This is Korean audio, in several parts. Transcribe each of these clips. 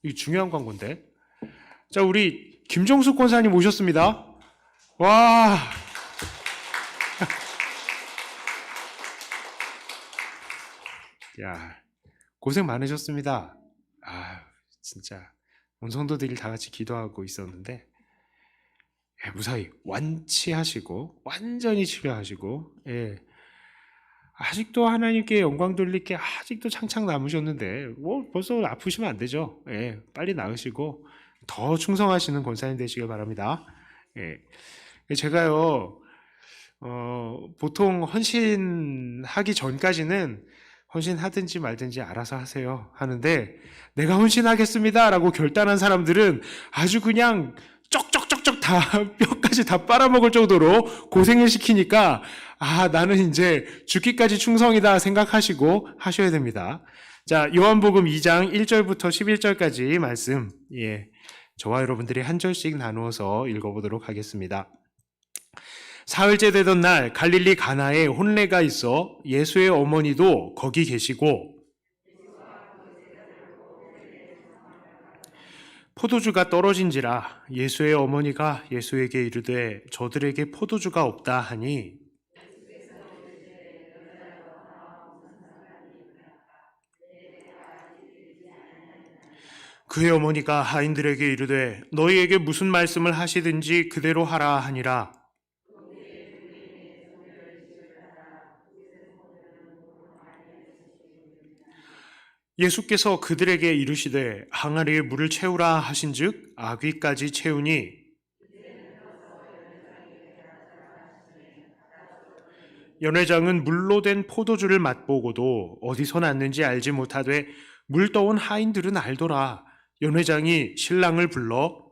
이게 중요한 광고인데. 자, 우리 김종숙 권사님 오셨습니다. 와. 야, 고생 많으셨습니다. 진짜 온 성도들이 다 같이 기도하고 있었는데 무사히 완치하시고 완전히 치료하시고, 아직도 하나님께 영광 돌릴 게 아직도 창창 남으셨는데 벌써 아프시면 안 되죠. 빨리 나으시고 더 충성하시는 권사님 되시길 바랍니다. 제가요, 보통 헌신하기 전까지는 헌신하든지 말든지 알아서 하세요 하는데, 내가 헌신하겠습니다 라고 결단한 사람들은 아주 그냥 쩍쩍쩍쩍 다 뼈까지 다 빨아먹을 정도로 고생을 시키니까 나는 이제 죽기까지 충성이다 생각하시고 하셔야 됩니다. 자, 요한복음 2장 1절부터 11절까지 말씀, 저와 여러분들이 한 절씩 나누어서 읽어보도록 하겠습니다. 사흘째 되던 날 갈릴리 가나에 혼례가 있어 예수의 어머니도 거기 계시고, 포도주가 떨어진지라 예수의 어머니가 예수에게 이르되 저들에게 포도주가 없다 하니, 그의 어머니가 하인들에게 이르되 너희에게 무슨 말씀을 하시든지 그대로 하라 하니라. 예수께서 그들에게 이르시되 항아리에 물을 채우라 하신즉 아귀까지 채우니, 연회장은 물로 된 포도주를 맛보고도 어디서 났는지 알지 못하되 물 떠온 하인들은 알더라. 연회장이 신랑을 불러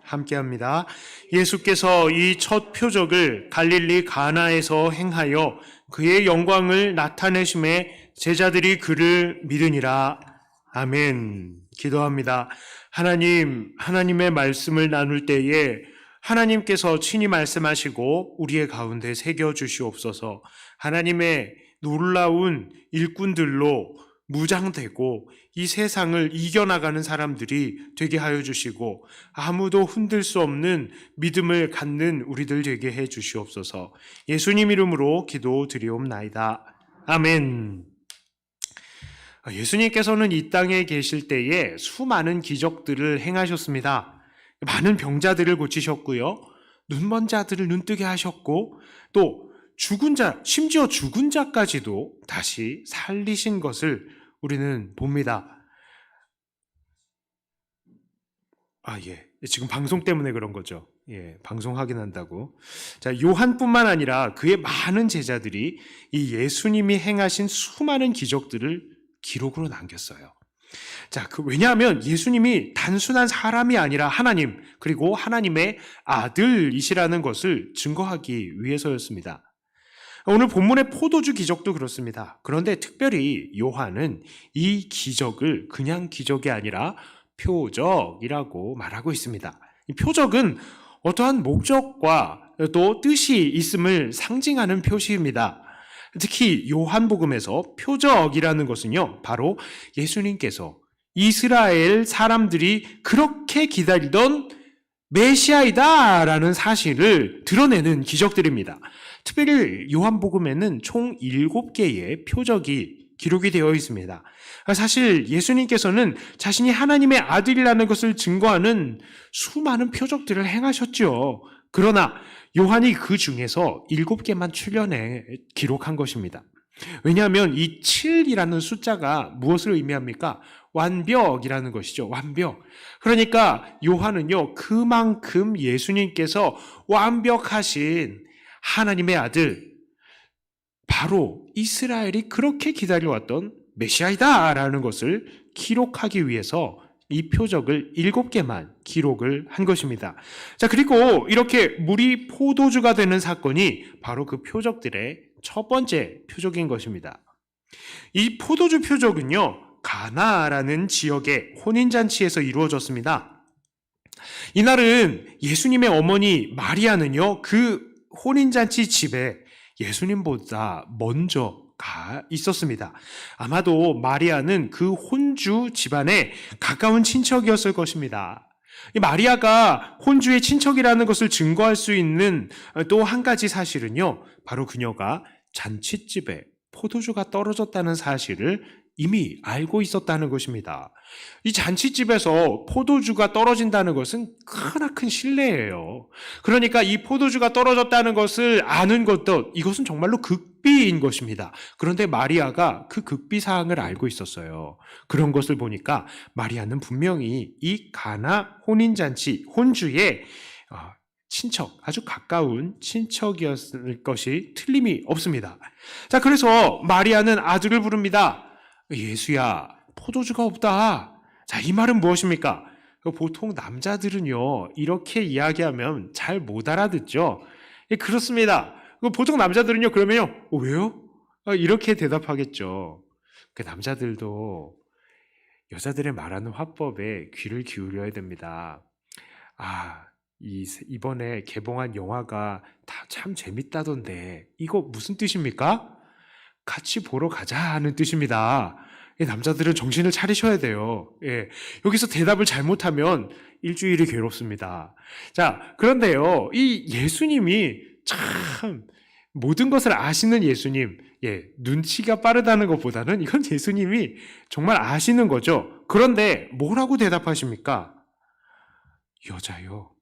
함께합니다. 예수께서 이 첫 표적을 갈릴리 가나에서 행하여 그의 영광을 나타내심에 제자들이 그를 믿으니라. 아멘. 기도합니다. 하나님, 하나님의 말씀을 나눌 때에 하나님께서 친히 말씀하시고 우리의 가운데 새겨주시옵소서. 하나님의 놀라운 일꾼들로 무장되고 이 세상을 이겨나가는 사람들이 되게 하여 주시고 아무도 흔들 수 없는 믿음을 갖는 우리들 되게 해 주시옵소서. 예수님 이름으로 기도드리옵나이다. 아멘. 예수님께서는 이 땅에 계실 때에 수많은 기적들을 행하셨습니다. 많은 병자들을 고치셨고요, 눈먼 자들을 눈뜨게 하셨고, 또 죽은 자, 심지어 죽은 자까지도 다시 살리신 것을 우리는 봅니다. 지금 방송 때문에 그런 거죠. 방송 확인한다고. 자, 요한뿐만 아니라 그의 많은 제자들이 이 예수님이 행하신 수많은 기적들을 기록으로 남겼어요. 자, 왜냐하면 예수님이 단순한 사람이 아니라 하나님, 그리고 하나님의 아들이시라는 것을 증거하기 위해서였습니다. 오늘 본문의 포도주 기적도 그렇습니다. 그런데 특별히 요한은 이 기적을 그냥 기적이 아니라 표적이라고 말하고 있습니다. 이 표적은 어떠한 목적과 또 뜻이 있음을 상징하는 표시입니다. 특히 요한복음에서 표적이라는 것은요, 바로 예수님께서 이스라엘 사람들이 그렇게 기다리던 메시아이다라는 사실을 드러내는 기적들입니다. 특별히 요한복음에는 총 7개의 표적이 기록이 되어 있습니다. 사실 예수님께서는 자신이 하나님의 아들이라는 것을 증거하는 수많은 표적들을 행하셨죠. 그러나 요한이 그 중에서 7개만 출연해 기록한 것입니다. 왜냐하면 이 7이라는 숫자가 무엇을 의미합니까? 완벽이라는 것이죠. 완벽. 그러니까 요한은요, 그만큼 예수님께서 완벽하신 하나님의 아들, 바로 이스라엘이 그렇게 기다려왔던 메시아이다라는 것을 기록하기 위해서 이 표적을 7개만 기록을 한 것입니다. 자, 그리고 이렇게 물이 포도주가 되는 사건이 바로 그 표적들의 첫 번째 표적인 것입니다. 이 포도주 표적은요, 가나라는 지역의 혼인잔치에서 이루어졌습니다. 이날은 예수님의 어머니 마리아는요, 그 혼인잔치 집에 예수님보다 먼저 가 있었습니다. 아마도 마리아는 그 혼주 집안에 가까운 친척이었을 것입니다. 이 마리아가 혼주의 친척이라는 것을 증거할 수 있는 또 한 가지 사실은요, 바로 그녀가 잔칫집에 포도주가 떨어졌다는 사실을 이미 알고 있었다는 것입니다. 이 잔칫집에서 포도주가 떨어진다는 것은 크나큰 신뢰예요. 그러니까 이 포도주가 떨어졌다는 것을 아는 것도 이것은 정말로 극비인 것입니다. 그런데 마리아가 그 극비 사항을 알고 있었어요. 그런 것을 보니까 마리아는 분명히 이 가나 혼인잔치, 혼주의 친척, 아주 가까운 친척이었을 것이 틀림이 없습니다. 자, 그래서 마리아는 아들을 부릅니다. 예수야, 포도주가 없다. 자, 이 말은 무엇입니까? 보통 남자들은요, 이렇게 이야기하면 잘 못 알아듣죠. 예, 그렇습니다. 보통 남자들은요, 그러면요, 왜요? 이렇게 대답하겠죠. 그 남자들도 여자들의 말하는 화법에 귀를 기울여야 됩니다. 이번에 개봉한 영화가 다 참 재밌다던데, 이거 무슨 뜻입니까? 같이 보러 가자 하는 뜻입니다. 남자들은 정신을 차리셔야 돼요. 여기서 대답을 잘못하면 일주일이 괴롭습니다. 자, 그런데요, 이 예수님이 참 모든 것을 아시는 예수님, 눈치가 빠르다는 것보다는 이건 예수님이 정말 아시는 거죠. 그런데 뭐라고 대답하십니까? 여자요.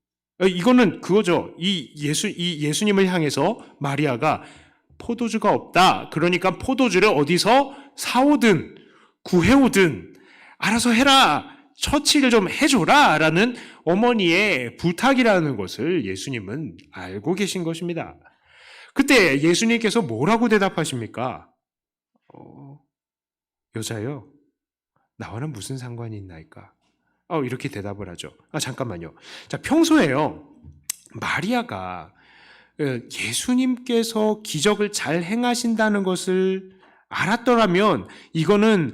이거는 그거죠. 이 예수님을 향해서 마리아가 포도주가 없다. 그러니까 포도주를 어디서 사오든 구해오든 알아서 해라. 처치를 좀 해줘라. 라는 어머니의 부탁이라는 것을 예수님은 알고 계신 것입니다. 그때 예수님께서 뭐라고 대답하십니까? 여자요. 나와는 무슨 상관이 있나이까? 이렇게 대답을 하죠. 잠깐만요. 자, 평소에요. 마리아가 예수님께서 기적을 잘 행하신다는 것을 알았더라면 이거는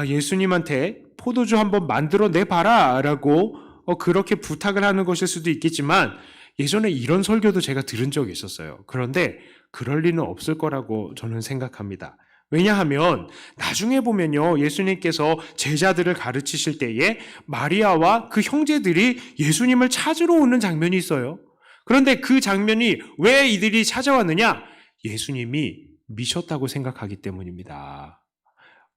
예수님한테 포도주 한번 만들어 내봐라 라고 그렇게 부탁을 하는 것일 수도 있겠지만 예전에 이런 설교도 제가 들은 적이 있었어요. 그런데 그럴 리는 없을 거라고 저는 생각합니다. 왜냐하면 나중에 보면요, 예수님께서 제자들을 가르치실 때에 마리아와 그 형제들이 예수님을 찾으러 오는 장면이 있어요. 그런데 그 장면이 왜 이들이 찾아왔느냐? 예수님이 미셨다고 생각하기 때문입니다.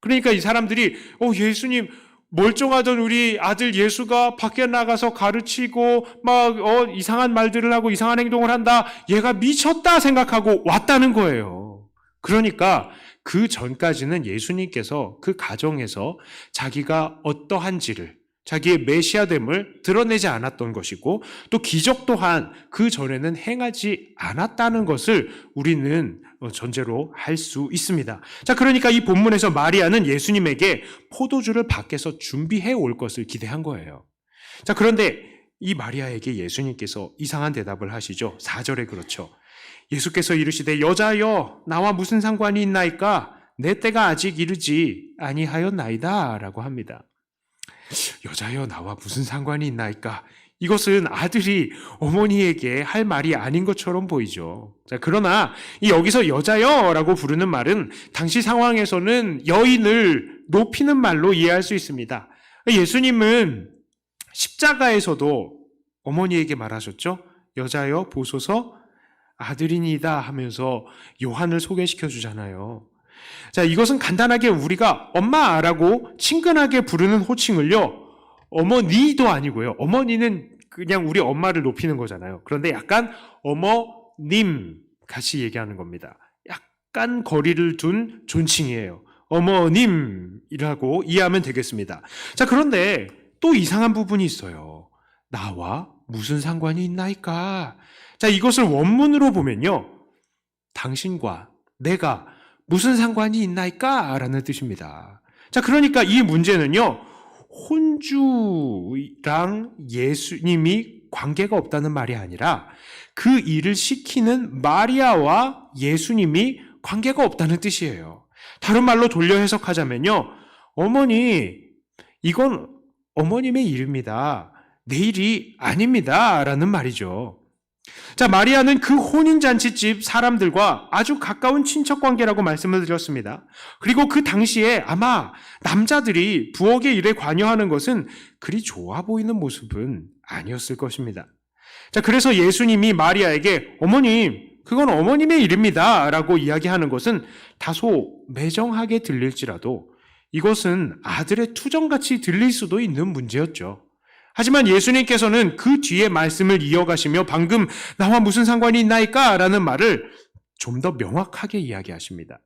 그러니까 이 사람들이 예수님 멀쩡하던 우리 아들 예수가 밖에 나가서 가르치고 막 이상한 말들을 하고 이상한 행동을 한다. 얘가 미쳤다 생각하고 왔다는 거예요. 그러니까 그 전까지는 예수님께서 그 가정에서 자기가 어떠한지를, 자기의 메시아됨을 드러내지 않았던 것이고 또 기적 또한 그 전에는 행하지 않았다는 것을 우리는 전제로 할 수 있습니다. 자, 그러니까 이 본문에서 마리아는 예수님에게 포도주를 밖에서 준비해 올 것을 기대한 거예요. 자, 그런데 이 마리아에게 예수님께서 이상한 대답을 하시죠. 4절에 그렇죠. 예수께서 이르시되 여자여 나와 무슨 상관이 있나이까? 내 때가 아직 이르지 아니하였나이다 라고 합니다. 여자여 나와 무슨 상관이 있나이까? 이것은 아들이 어머니에게 할 말이 아닌 것처럼 보이죠. 자, 그러나 여기서 여자여라고 부르는 말은 당시 상황에서는 여인을 높이는 말로 이해할 수 있습니다. 예수님은 십자가에서도 어머니에게 말하셨죠. 여자여 보소서 아들이니다 하면서 요한을 소개시켜 주잖아요. 자, 이것은 간단하게 우리가 엄마라고 친근하게 부르는 호칭을요, 어머니도 아니고요. 어머니는 그냥 우리 엄마를 높이는 거잖아요. 그런데 약간 어머님 같이 얘기하는 겁니다. 약간 거리를 둔 존칭이에요. 어머님이라고 이해하면 되겠습니다. 자, 그런데 또 이상한 부분이 있어요. 나와 무슨 상관이 있나이까? 자, 이것을 원문으로 보면요, 당신과 내가 무슨 상관이 있나이까? 라는 뜻입니다. 자, 그러니까 이 문제는요, 혼주랑 예수님이 관계가 없다는 말이 아니라 그 일을 시키는 마리아와 예수님이 관계가 없다는 뜻이에요. 다른 말로 돌려 해석하자면요, 어머니, 이건 어머님의 일입니다. 내 일이 아닙니다. 라는 말이죠. 자, 마리아는 그 혼인잔치집 사람들과 아주 가까운 친척 관계라고 말씀을 드렸습니다. 그리고 그 당시에 아마 남자들이 부엌의 일에 관여하는 것은 그리 좋아 보이는 모습은 아니었을 것입니다. 자, 그래서 예수님이 마리아에게 어머님, 그건 어머님의 일입니다 라고 이야기하는 것은 다소 매정하게 들릴지라도 이것은 아들의 투정같이 들릴 수도 있는 문제였죠. 하지만 예수님께서는 그 뒤에 말씀을 이어가시며 방금 나와 무슨 상관이 있나이까? 라는 말을 좀 더 명확하게 이야기하십니다.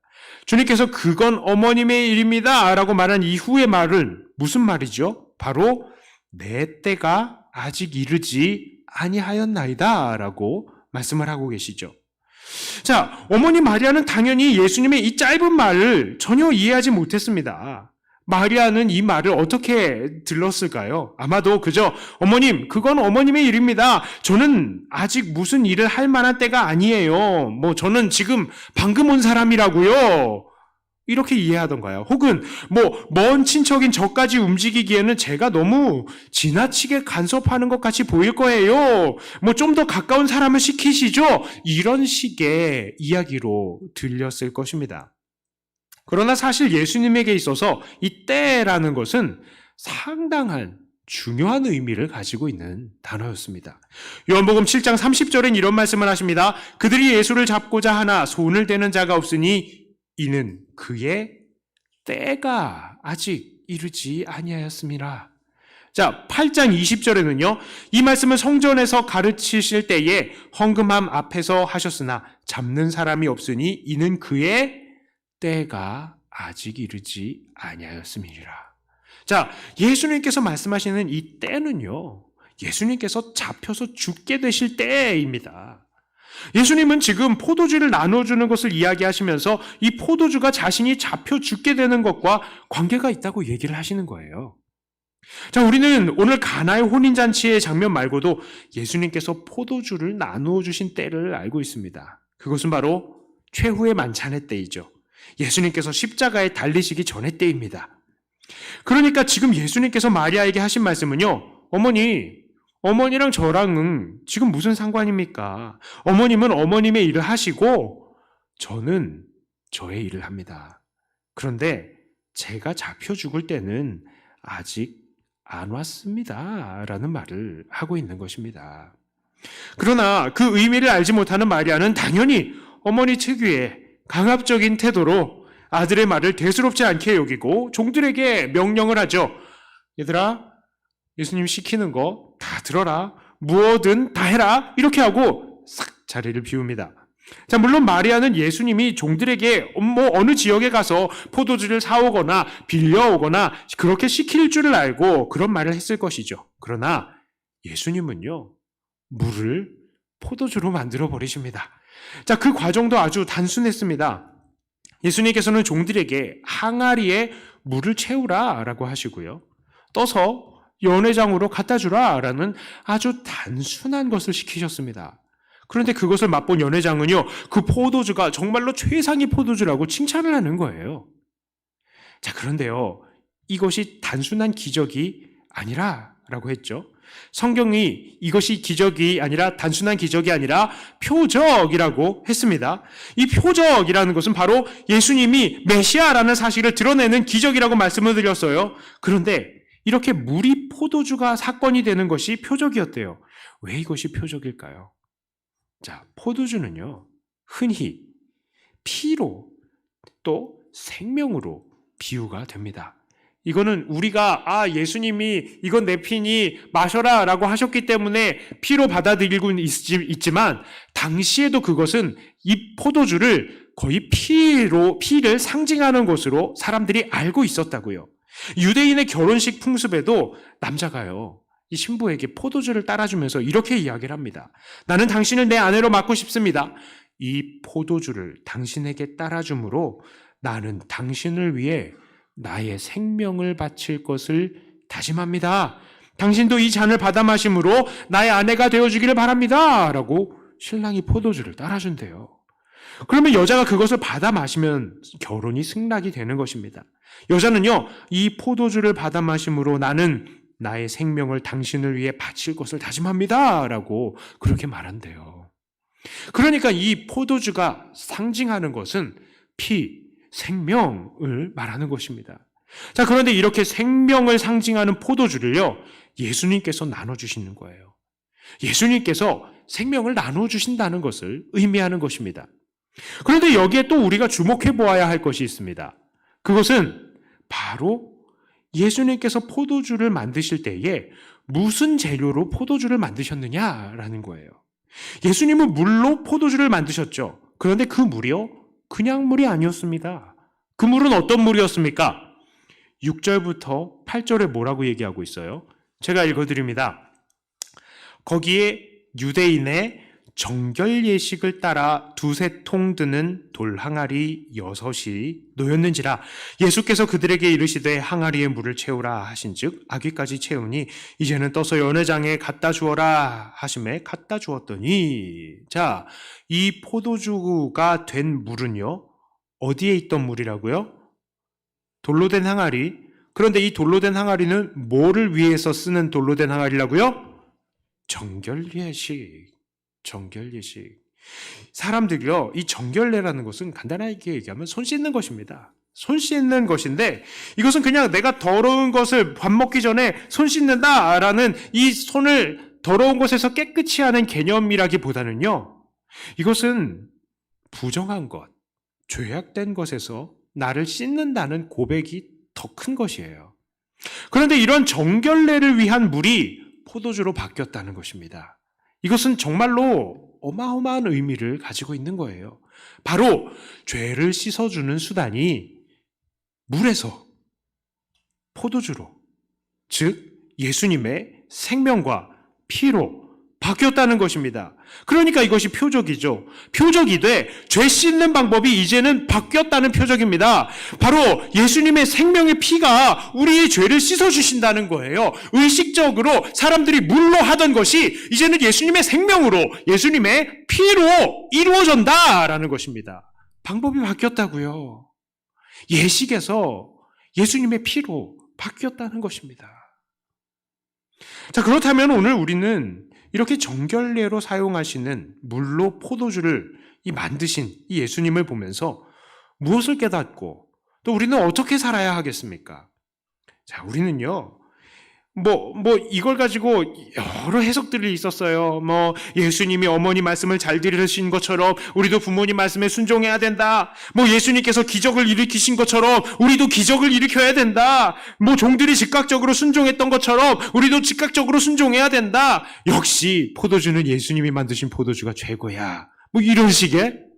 주님께서 그건 어머님의 일입니다 라고 말한 이후의 말은 무슨 말이죠? 바로 내 때가 아직 이르지 아니하였나이다 라고 말씀을 하고 계시죠. 자, 어머니 마리아는 당연히 예수님의 이 짧은 말을 전혀 이해하지 못했습니다. 마리아는 이 말을 어떻게 들었을까요? 아마도 그저 어머님, 그건 어머님의 일입니다. 저는 아직 무슨 일을 할 만한 때가 아니에요. 저는 지금 방금 온 사람이라고요. 이렇게 이해하던가요? 혹은 먼 친척인 저까지 움직이기에는 제가 너무 지나치게 간섭하는 것 같이 보일 거예요. 좀 더 가까운 사람을 시키시죠. 이런 식의 이야기로 들렸을 것입니다. 그러나 사실 예수님에게 있어서 이 때라는 것은 상당한 중요한 의미를 가지고 있는 단어였습니다. 요한복음 7장 30절엔 이런 말씀을 하십니다. 그들이 예수를 잡고자 하나 손을 대는 자가 없으니 이는 그의 때가 아직 이르지 아니하였음이라. 자, 8장 20절에는요. 이 말씀을 성전에서 가르치실 때에 헌금함 앞에서 하셨으나 잡는 사람이 없으니 이는 그의 때가 아직 이르지 아니하였음이니라. 자, 예수님께서 말씀하시는 이 때는요. 예수님께서 잡혀서 죽게 되실 때입니다. 예수님은 지금 포도주를 나눠주는 것을 이야기하시면서 이 포도주가 자신이 잡혀 죽게 되는 것과 관계가 있다고 얘기를 하시는 거예요. 자, 우리는 오늘 가나의 혼인잔치의 장면 말고도 예수님께서 포도주를 나누어 주신 때를 알고 있습니다. 그것은 바로 최후의 만찬의 때이죠. 예수님께서 십자가에 달리시기 전의 때입니다. 그러니까 지금 예수님께서 마리아에게 하신 말씀은요. 어머니랑 저랑은 지금 무슨 상관입니까? 어머님은 어머님의 일을 하시고 저는 저의 일을 합니다. 그런데 제가 잡혀 죽을 때는 아직 안 왔습니다. 라는 말을 하고 있는 것입니다. 그러나 그 의미를 알지 못하는 마리아는 당연히 어머니 특유의 강압적인 태도로 아들의 말을 대수롭지 않게 여기고 종들에게 명령을 하죠. 얘들아, 예수님 시키는 거 다 들어라. 무엇든 다 해라. 이렇게 하고 싹 자리를 비웁니다. 자, 물론 마리아는 예수님이 종들에게 어느 지역에 가서 포도주를 사오거나 빌려오거나 그렇게 시킬 줄을 알고 그런 말을 했을 것이죠. 그러나 예수님은요, 물을 포도주로 만들어 버리십니다. 자, 그 과정도 아주 단순했습니다. 예수님께서는 종들에게 항아리에 물을 채우라 라고 하시고요. 떠서 연회장으로 갖다 주라 라는 아주 단순한 것을 시키셨습니다. 그런데 그것을 맛본 연회장은요, 그 포도주가 정말로 최상의 포도주라고 칭찬을 하는 거예요. 자, 그런데요, 이것이 단순한 기적이 아니라 라고 했죠. 성경이 이것이 기적이 아니라 단순한 기적이 아니라 표적이라고 했습니다. 이 표적이라는 것은 바로 예수님이 메시아라는 사실을 드러내는 기적이라고 말씀을 드렸어요. 그런데 이렇게 물이 포도주가 사건이 되는 것이 표적이었대요. 왜 이것이 표적일까요? 자, 포도주는요, 흔히 피로 또 생명으로 비유가 됩니다. 이거는 우리가 예수님이 이건 내 피니 마셔라 라고 하셨기 때문에 피로 받아들이고 있지만 당시에도 그것은 이 포도주를 거의 피를 상징하는 것으로 사람들이 알고 있었다고요. 유대인의 결혼식 풍습에도 남자가요, 이 신부에게 포도주를 따라주면서 이렇게 이야기를 합니다. 나는 당신을 내 아내로 맡고 싶습니다. 이 포도주를 당신에게 따라줌으로 나는 당신을 위해 나의 생명을 바칠 것을 다짐합니다. 당신도 이 잔을 받아 마심으로 나의 아내가 되어주기를 바랍니다. 라고 신랑이 포도주를 따라준대요. 그러면 여자가 그것을 받아 마시면 결혼이 승낙이 되는 것입니다. 여자는요, 이 포도주를 받아 마심으로 나는 나의 생명을 당신을 위해 바칠 것을 다짐합니다 라고 그렇게 말한대요. 그러니까 이 포도주가 상징하는 것은 피, 생명을 말하는 것입니다. 자, 그런데 이렇게 생명을 상징하는 포도주를요, 예수님께서 나눠주시는 거예요. 예수님께서 생명을 나눠주신다는 것을 의미하는 것입니다. 그런데 여기에 또 우리가 주목해 보아야 할 것이 있습니다. 그것은 바로 예수님께서 포도주를 만드실 때에 무슨 재료로 포도주를 만드셨느냐라는 거예요. 예수님은 물로 포도주를 만드셨죠. 그런데 그 물이요, 그냥 물이 아니었습니다. 그 물은 어떤 물이었습니까? 6절부터 8절에 뭐라고 얘기하고 있어요? 제가 읽어드립니다. 거기에 유대인의 정결 예식을 따라 두세 통 드는 돌 항아리 6이 놓였는지라 예수께서 그들에게 이르시되 항아리에 물을 채우라 하신즉 아귀까지 채우니 이제는 떠서 연회장에 갖다 주어라 하심에 갖다 주었더니, 자, 이 포도주가 된 물은요, 어디에 있던 물이라고요? 돌로 된 항아리. 그런데 이 돌로 된 항아리는 뭐를 위해서 쓰는 돌로 된 항아리라고요? 정결 예식. 정결 예식. 사람들이요, 이 정결례라는 것은 간단하게 얘기하면 손 씻는 것입니다. 손 씻는 것인데, 이것은 그냥 내가 더러운 것을 밥 먹기 전에 손 씻는다라는 이 손을 더러운 곳에서 깨끗이 하는 개념이라기보다는요, 이것은 부정한 것, 죄악된 것에서 나를 씻는다는 고백이 더 큰 것이에요. 그런데 이런 정결례를 위한 물이 포도주로 바뀌었다는 것입니다. 이것은 정말로 어마어마한 의미를 가지고 있는 거예요. 바로 죄를 씻어주는 수단이 물에서 포도주로, 즉 예수님의 생명과 피로 바뀌었다는 것입니다. 그러니까 이것이 표적이죠. 표적이 돼 죄 씻는 방법이 이제는 바뀌었다는 표적입니다. 바로 예수님의 생명의 피가 우리의 죄를 씻어주신다는 거예요. 의식적으로 사람들이 물로 하던 것이 이제는 예수님의 생명으로, 예수님의 피로 이루어진다라는 것입니다. 방법이 바뀌었다고요. 예식에서 예수님의 피로 바뀌었다는 것입니다. 자, 그렇다면 오늘 우리는 이렇게 정결례로 사용하시는 물로 포도주를 만드신 이 예수님을 보면서 무엇을 깨닫고 또 우리는 어떻게 살아야 하겠습니까? 자, 우리는요, 이걸 가지고 여러 해석들이 있었어요. 예수님이 어머니 말씀을 잘 들으신 것처럼 우리도 부모님 말씀에 순종해야 된다. 예수님께서 기적을 일으키신 것처럼 우리도 기적을 일으켜야 된다. 종들이 즉각적으로 순종했던 것처럼 우리도 즉각적으로 순종해야 된다. 역시 포도주는 예수님이 만드신 포도주가 최고야. 이런 식의?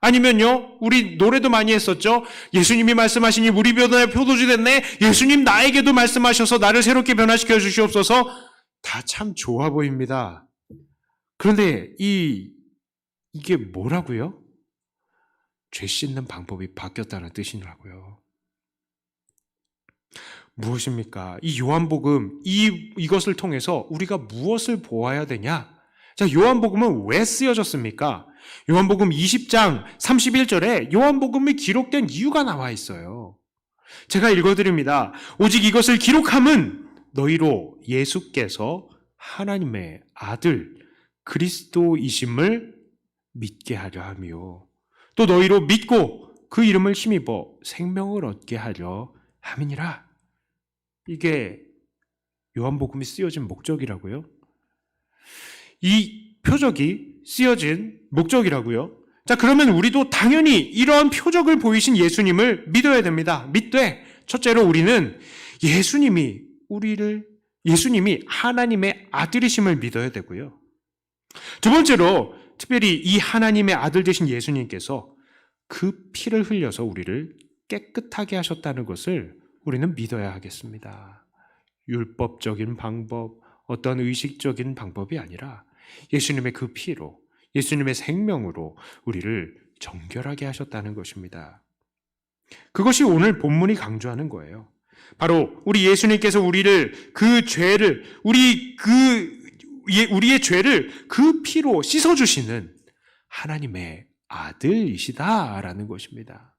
아니면요, 우리 노래도 많이 했었죠. 예수님이 말씀하시니 우리 변화에 포도주 됐네. 예수님 나에게도 말씀하셔서 나를 새롭게 변화시켜 주시옵소서. 다 참 좋아 보입니다. 그런데 이게 뭐라고요? 죄 씻는 방법이 바뀌었다는 뜻이라고요. 무엇입니까? 이 요한복음, 이것을 통해서 우리가 무엇을 보아야 되냐? 자, 요한복음은 왜 쓰여졌습니까? 요한복음 20장 31절에 요한복음이 기록된 이유가 나와 있어요. 제가 읽어드립니다. 오직 이것을 기록함은 너희로 예수께서 하나님의 아들 그리스도이심을 믿게 하려 하며 또 너희로 믿고 그 이름을 힘입어 생명을 얻게 하려 함이니라. 이게 요한복음이 쓰여진 목적이라고요? 이 표적이 쓰여진 목적이라고요? 자, 그러면 우리도 당연히 이러한 표적을 보이신 예수님을 믿어야 됩니다. 믿되, 첫째로 우리는 예수님이 하나님의 아들이심을 믿어야 되고요. 두 번째로, 특별히 이 하나님의 아들 되신 예수님께서 그 피를 흘려서 우리를 깨끗하게 하셨다는 것을 우리는 믿어야 하겠습니다. 율법적인 방법, 어떤 의식적인 방법이 아니라 예수님의 그 피로, 예수님의 생명으로 우리를 정결하게 하셨다는 것입니다. 그것이 오늘 본문이 강조하는 거예요. 바로 우리 예수님께서 우리의 죄를 그 피로 씻어주시는 하나님의 아들이시다라는 것입니다.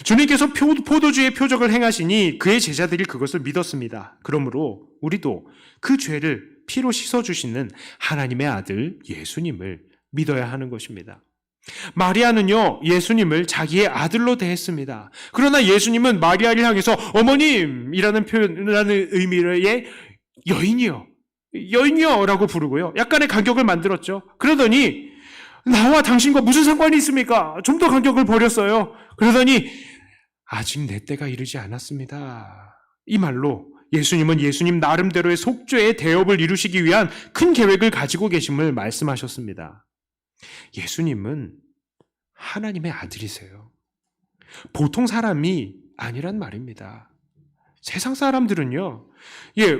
주님께서 포도주의 표적을 행하시니 그의 제자들이 그것을 믿었습니다. 그러므로 우리도 그 죄를 피로 씻어주시는 하나님의 아들 예수님을 믿어야 하는 것입니다. 마리아는요, 예수님을 자기의 아들로 대했습니다. 그러나 예수님은 마리아를 향해서 어머님이라는 표현이라는 의미의 여인이요 라고 부르고요. 약간의 간격을 만들었죠. 그러더니 나와 당신과 무슨 상관이 있습니까? 좀 더 간격을 버렸어요. 그러더니 아직 내 때가 이르지 않았습니다. 이 말로 예수님은 예수님 나름대로의 속죄의 대업을 이루시기 위한 큰 계획을 가지고 계심을 말씀하셨습니다. 예수님은 하나님의 아들이세요. 보통 사람이 아니란 말입니다. 세상 사람들은요,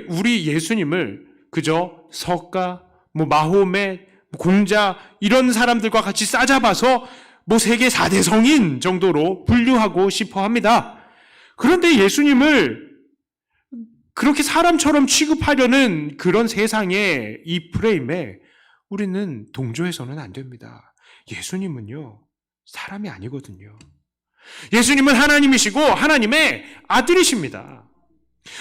우리 예수님을 그저 석가, 마호멧, 공자 이런 사람들과 같이 싸잡아서 세계 4대 성인 정도로 분류하고 싶어 합니다. 그런데 예수님을 그렇게 사람처럼 취급하려는 그런 세상의 이 프레임에 우리는 동조해서는 안 됩니다. 예수님은요, 사람이 아니거든요. 예수님은 하나님이시고 하나님의 아들이십니다.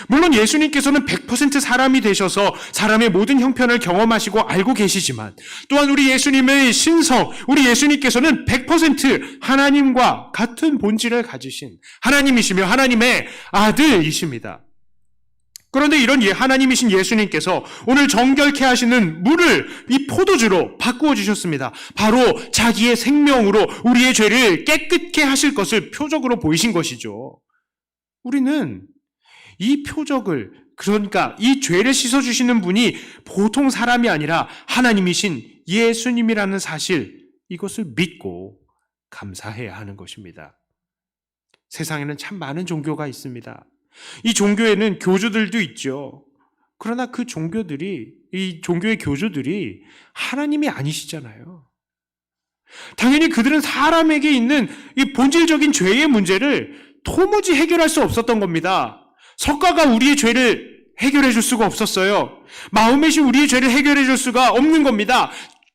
물론 예수님께서는 100% 사람이 되셔서 사람의 모든 형편을 경험하시고 알고 계시지만 또한 우리 예수님의 신성, 우리 예수님께서는 100% 하나님과 같은 본질을 가지신 하나님이시며 하나님의 아들이십니다. 그런데 이런 하나님이신 예수님께서 오늘 정결케 하시는 물을 이 포도주로 바꾸어 주셨습니다. 바로 자기의 생명으로 우리의 죄를 깨끗게 하실 것을 표적으로 보이신 것이죠. 우리는 이 표적을, 그러니까 이 죄를 씻어주시는 분이 보통 사람이 아니라 하나님이신 예수님이라는 사실, 이것을 믿고 감사해야 하는 것입니다. 세상에는 참 많은 종교가 있습니다. 이 종교에는 교주들도 있죠. 그러나 그 종교들이, 이 종교의 교주들이 하나님이 아니시잖아요. 당연히 그들은 사람에게 있는 이 본질적인 죄의 문제를 도무지 해결할 수 없었던 겁니다. 석가가 우리의 죄를 해결해 줄 수가 없었어요. 마호멧이 우리의 죄를 해결해 줄 수가 없는 겁니다.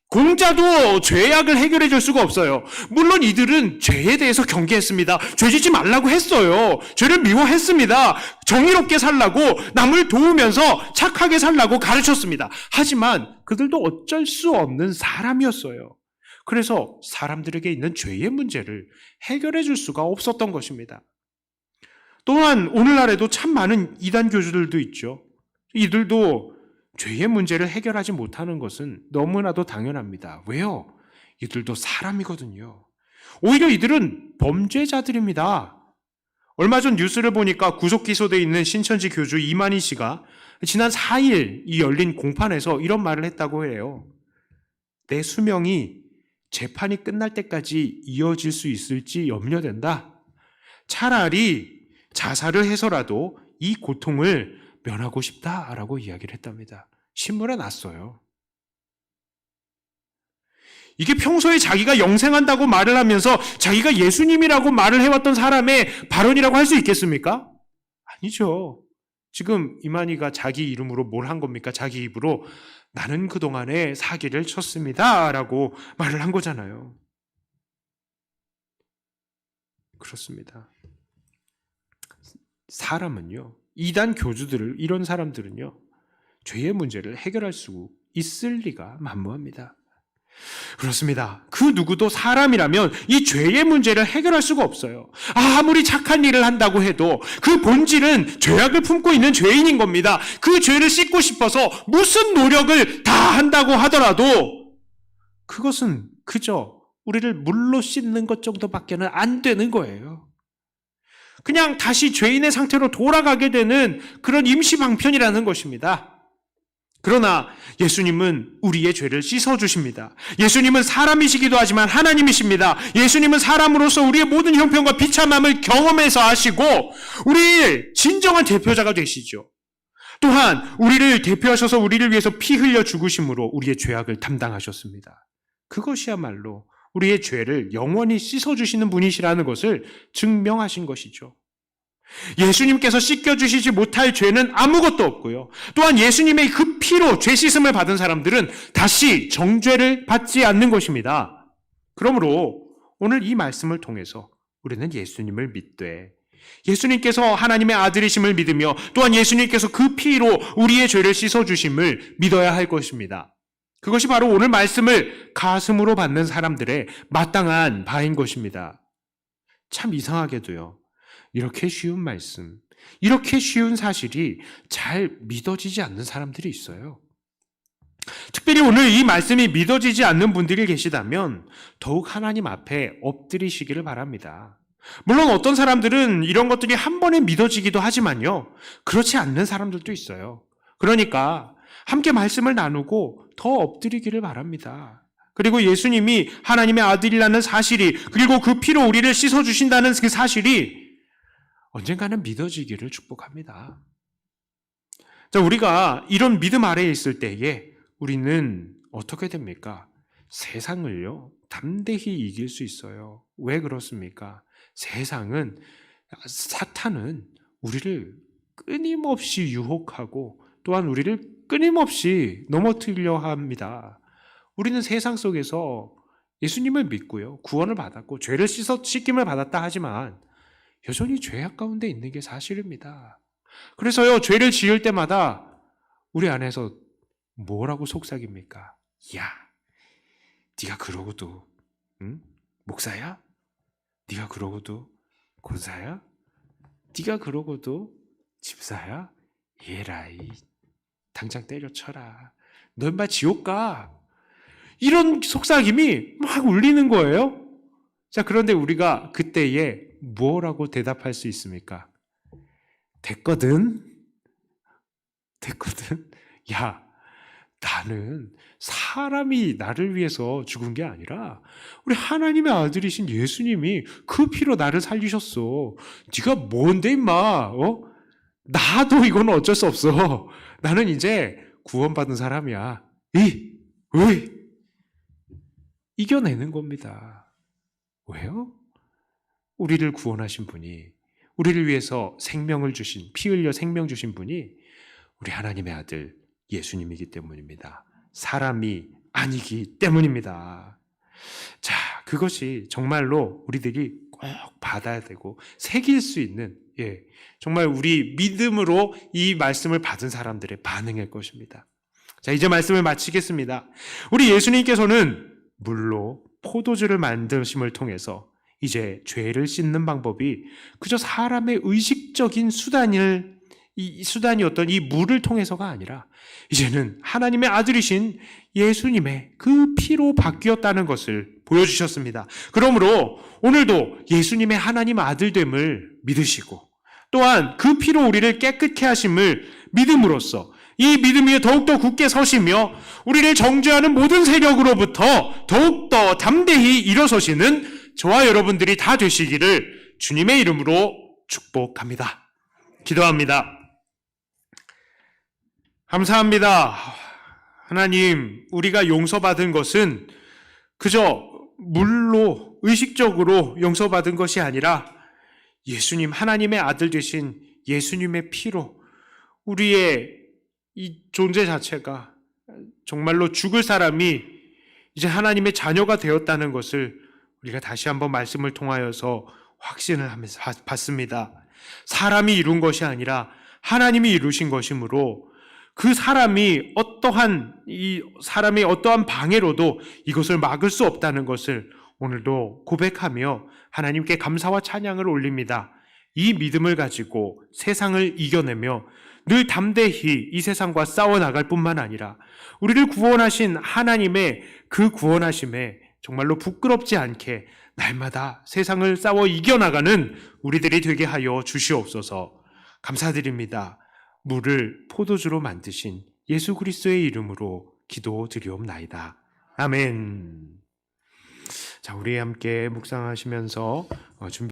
공자도 죄악을 해결해 줄 수가 없어요. 물론 이들은 죄에 대해서 경계했습니다. 죄 짓지 말라고 했어요. 죄를 미워했습니다. 정의롭게 살라고, 남을 도우면서 착하게 살라고 가르쳤습니다. 하지만 그들도 어쩔 수 없는 사람이었어요. 그래서 사람들에게 있는 죄의 문제를 해결해 줄 수가 없었던 것입니다. 또한 오늘날에도 참 많은 이단 교주들도 있죠. 이들도 죄의 문제를 해결하지 못하는 것은 너무나도 당연합니다. 왜요? 이들도 사람이거든요. 오히려 이들은 범죄자들입니다. 얼마 전 뉴스를 보니까 구속 기소되어 있는 신천지 교주 이만희 씨가 지난 4일 이 열린 공판에서 이런 말을 했다고 해요. 내 수명이 재판이 끝날 때까지 이어질 수 있을지 염려된다. 차라리 자살을 해서라도 이 고통을 면하고 싶다라고 이야기를 했답니다. 신문에 났어요. 이게 평소에 자기가 영생한다고 말을 하면서 자기가 예수님이라고 말을 해왔던 사람의 발언이라고 할 수 있겠습니까? 아니죠. 지금 이만희가 자기 이름으로 뭘 한 겁니까? 자기 입으로 나는 그동안에 사기를 쳤습니다 라고 말을 한 거잖아요. 그렇습니다. 사람은요, 이단 교주들을, 이런 사람들은요, 죄의 문제를 해결할 수 있을 리가 만무합니다. 그렇습니다. 그 누구도 사람이라면 이 죄의 문제를 해결할 수가 없어요. 아무리 착한 일을 한다고 해도 그 본질은 죄악을 품고 있는 죄인인 겁니다. 그 죄를 씻고 싶어서 무슨 노력을 다 한다고 하더라도 그것은 그저 우리를 물로 씻는 것 정도밖에는 안 되는 거예요. 그냥 다시 죄인의 상태로 돌아가게 되는 그런 임시방편이라는 것입니다. 그러나 예수님은 우리의 죄를 씻어주십니다. 예수님은 사람이시기도 하지만 하나님이십니다. 예수님은 사람으로서 우리의 모든 형편과 비참함을 경험해서 하시고 우리의 진정한 대표자가 되시죠. 또한 우리를 대표하셔서 우리를 위해서 피 흘려 죽으심으로 우리의 죄악을 담당하셨습니다. 그것이야말로 우리의 죄를 영원히 씻어주시는 분이시라는 것을 증명하신 것이죠. 예수님께서 씻겨주시지 못할 죄는 아무것도 없고요. 또한 예수님의 그 피로 죄 씻음을 받은 사람들은 다시 정죄를 받지 않는 것입니다. 그러므로 오늘 이 말씀을 통해서 우리는 예수님을 믿되 예수님께서 하나님의 아들이심을 믿으며 또한 예수님께서 그 피로 우리의 죄를 씻어주심을 믿어야 할 것입니다. 그것이 바로 오늘 말씀을 가슴으로 받는 사람들의 마땅한 바인 것입니다. 참 이상하게도요, 이렇게 쉬운 말씀, 이렇게 쉬운 사실이 잘 믿어지지 않는 사람들이 있어요. 특별히 오늘 이 말씀이 믿어지지 않는 분들이 계시다면 더욱 하나님 앞에 엎드리시기를 바랍니다. 물론 어떤 사람들은 이런 것들이 한 번에 믿어지기도 하지만요, 그렇지 않는 사람들도 있어요. 그러니까 함께 말씀을 나누고 더 엎드리기를 바랍니다. 그리고 예수님이 하나님의 아들이라는 사실이, 그리고 그 피로 우리를 씻어주신다는 그 사실이 언젠가는 믿어지기를 축복합니다. 자, 우리가 이런 믿음 아래에 있을 때에 우리는 어떻게 됩니까? 세상을요, 담대히 이길 수 있어요. 왜 그렇습니까? 세상은, 사탄은 우리를 끊임없이 유혹하고 또한 우리를 끊임없이 넘어뜨리려 합니다. 우리는 세상 속에서 예수님을 믿고요, 구원을 받았고 죄를 씻김을 받았다 하지만 여전히 죄악 가운데 있는 게 사실입니다. 그래서요, 죄를 지을 때마다 우리 안에서 뭐라고 속삭입니까? 야, 네가 그러고도 목사야? 네가 그러고도 권사야? 네가 그러고도 집사야? 얘라이, 당장 때려쳐라. 너 인마 지옥 가. 이런 속삭임이 막 울리는 거예요. 자, 그런데 우리가 그때에 뭐라고 대답할 수 있습니까? 됐거든. 야, 나는 사람이 나를 위해서 죽은 게 아니라 우리 하나님의 아들이신 예수님이 그 피로 나를 살리셨어. 네가 뭔데 임마? 나도 이건 어쩔 수 없어. 나는 이제 구원받은 사람이야. 이겨내는 겁니다. 왜요? 우리를 구원하신 분이, 우리를 위해서 생명을 주신, 피 흘려 생명 주신 분이 우리 하나님의 아들 예수님이기 때문입니다. 사람이 아니기 때문입니다. 자, 그것이 정말로 우리들이 꼭 받아야 되고 새길 수 있는, 정말 우리 믿음으로 이 말씀을 받은 사람들의 반응일 것입니다. 자, 이제 말씀을 마치겠습니다. 우리 예수님께서는 물로 포도주를 만드심을 통해서 이제 죄를 씻는 방법이 그저 사람의 의식적인 수단이었던 이 물을 통해서가 아니라 이제는 하나님의 아들이신 예수님의 그 피로 바뀌었다는 것을 보여주셨습니다. 그러므로 오늘도 예수님의 하나님 아들됨을 믿으시고 또한 그 피로 우리를 깨끗게 하심을 믿음으로써 이 믿음이 더욱더 굳게 서시며 우리를 정죄하는 모든 세력으로부터 더욱더 담대히 일어서시는 저와 여러분들이 다 되시기를 주님의 이름으로 축복합니다. 기도합니다. 감사합니다. 하나님, 우리가 용서받은 것은 그저 물로 의식적으로 용서받은 것이 아니라 예수님, 하나님의 아들 되신 예수님의 피로 우리의 이 존재 자체가 정말로 죽을 사람이 이제 하나님의 자녀가 되었다는 것을 우리가 다시 한번 말씀을 통하여서 확신을 하면서 받습니다. 사람이 이룬 것이 아니라 하나님이 이루신 것이므로 그 사람이 어떠한 방해로도 이것을 막을 수 없다는 것을 오늘도 고백하며 하나님께 감사와 찬양을 올립니다. 이 믿음을 가지고 세상을 이겨내며 늘 담대히 이 세상과 싸워나갈 뿐만 아니라 우리를 구원하신 하나님의 그 구원하심에 정말로 부끄럽지 않게 날마다 세상을 싸워 이겨나가는 우리들이 되게 하여 주시옵소서. 감사드립니다. 물을 포도주로 만드신 예수 그리스도의 이름으로 기도드리옵나이다. 아멘. 자, 우리 함께 묵상하시면서 준비